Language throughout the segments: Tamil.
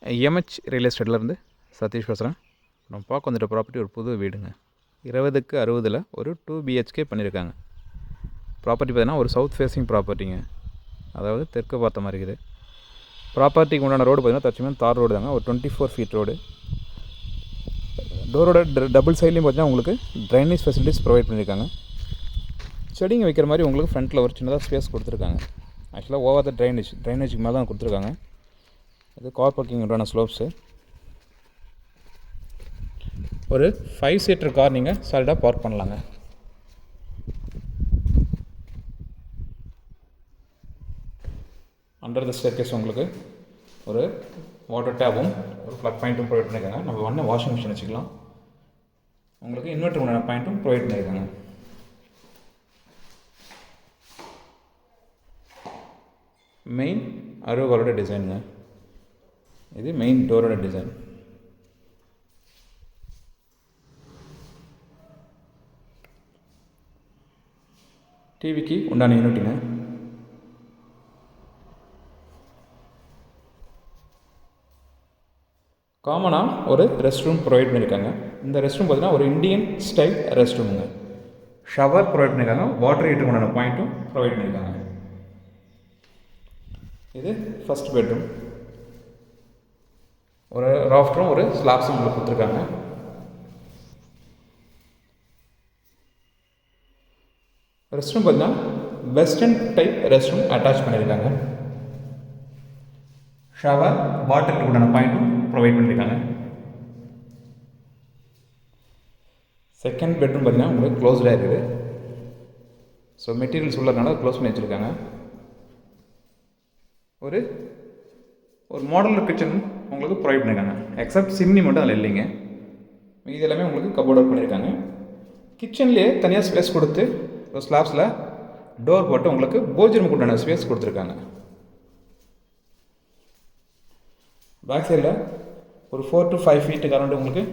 எம்ஹெச் ரியல் எஸ்டேட்லேருந்து சதீஷ் பேசுகிறேன். நம்ம பார்க்க வந்துட்ட ப்ராப்பர்ட்டி ஒரு புது வீடுங்க. 20க்கு 60 ஒரு 2 பிஹெச்கே பண்ணியிருக்காங்க. ப்ராப்பர்ட்டி பார்த்தீங்கன்னா ஒரு சவுத் ஃபேஸிங் ப்ராப்பர்ட்டிங்க, அதாவது தெற்கு பார்த்த மாதிரி இருக்குது. ப்ராப்பர்ட்டிக்கு உண்டான ரோடு பார்த்தீங்கன்னா தற்சமயம் தார் ரோடு தாங்க, ஒரு 24 ஃபீட் ரோடு. டோரோட டபுள் சைட்லேயும் பார்த்தீங்கன்னா உங்களுக்கு ட்ரைனேஜ் ஃபெசிலிட்டிஸ் ப்ரொவைட் பண்ணியிருக்காங்க. செடிங்க வைக்கிற மாதிரி உங்களுக்கு ஃப்ரண்ட்டில் ஒரு சின்னதாக ஸ்பேஸ் கொடுத்துருக்காங்க. ஆக்சுவலாக ஓவர் த ட்ரைனேஜுக்கு மேலே தான் கொடுத்துருக்காங்க. இது கார் பார்க்கிங் உண்டான ஸ்லோப்ஸு. ஒரு 5 சீட்டர் கார் நீங்கள் சாலிடாக பார்க் பண்ணலாங்க. அண்டர் த ஸ்டேர்கேஸ் உங்களுக்கு ஒரு வாட்டர் டேப்பும் ஒரு ப்ளக் பாயிண்ட்டும் ப்ரொவைட் பண்ணியிருக்காங்க. நம்ம ஒன்று வாஷிங் மிஷின் வச்சுக்கலாம். உங்களுக்கு இன்வெர்டர் உண்டான பாயிண்ட்டும் ப்ரொவைட் பண்ணியிருக்காங்க. மெயின் அருவாளோட டிசைனுங்க. இது மெயின் டோரோட டிசைன். டிவிக்கு உண்டான யூனிட்டுங்க. காமனாக ஒரு ரெஸ்ட் ரூம் ப்ரொவைட் பண்ணியிருக்காங்க. இந்த ரெஸ்ட் ரூம் பார்த்தீங்கன்னா ஒரு இந்தியன் ஸ்டைல் ரெஸ்ட் ரூமுங்க. ஷவர் ப்ரொவைட் பண்ணியிருக்காங்க. வாட்டர் ஹீட்டருக்கு உண்டான பாயிண்ட்டும் ப்ரொவைட் பண்ணியிருக்காங்க. இது ஃபஸ்ட் பெட்ரூம். ஒரு ராஃப்டரும் ஒரு ஸ்லாப்ஸும் உங்களுக்கு கொடுத்துருக்காங்க. ரெஸ்ட் ரூம் பார்த்தீங்கன்னா western type rest room attach பண்ணியிருக்காங்க. ஷவர் வாட்டருக்கு உண்டான பாயிண்ட்டும் ப்ரொவைட் பண்ணியிருக்காங்க. செகண்ட் பெட்ரூம் பார்த்தீங்கன்னா உங்களுக்கு க்ளோஸ்டாக இருக்குது. ஸோ மெட்டீரியல்ஸ் உள்ளதுனால க்ளோஸ் பண்ணி வச்சுருக்காங்க. ஒரு மாடலர் கிச்சன் உங்களுக்கு ப்ரொவைட் பண்ணியிருக்காங்க. எக்ஸப்ட் சிம்னி மட்டும் அதில் இல்லைங்க. இது எல்லாமே உங்களுக்கு கபோர்ட் ஒர்க் பண்ணியிருக்காங்க. கிச்சன்லேயே தனியாக ஸ்பேஸ் கொடுத்து ஸ்லாப்ஸில் டோர் போட்டு உங்களுக்கு போஜனம் உண்டான ஸ்பேஸ் கொடுத்துருக்காங்க. பேக் சைடில் ஒரு 4 to 5 ஃபீட்டுக்கு அரௌண்ட் உங்களுக்கு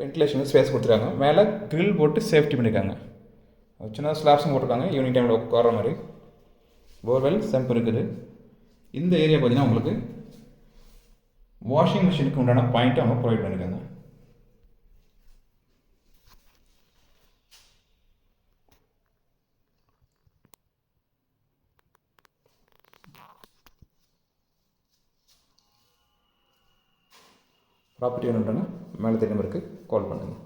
வென்டிலேஷன் ஸ்பேஸ் கொடுத்துருக்காங்க. மேலே க்ரில் போட்டு சேஃப்டி பண்ணியிருக்காங்க. சின்ன ஸ்லாப்ஸும் போட்டிருக்காங்க. ஈவினிங் டைமில் உட்கார மாதிரி போர்வெல் செம்ப் இருக்குது. இந்த ஏரியா பார்த்தீங்கன்னா உங்களுக்கு வாஷிங் மிஷினுக்கு உண்டான பாயிண்ட்டு அவங்க ப்ரொவைட் பண்ணியிருக்காங்க. ப்ராப்பர்ட்டி வேணுன்றாங்க மேலே தெரியும் இருக்குது கால் பண்ணுங்கள்.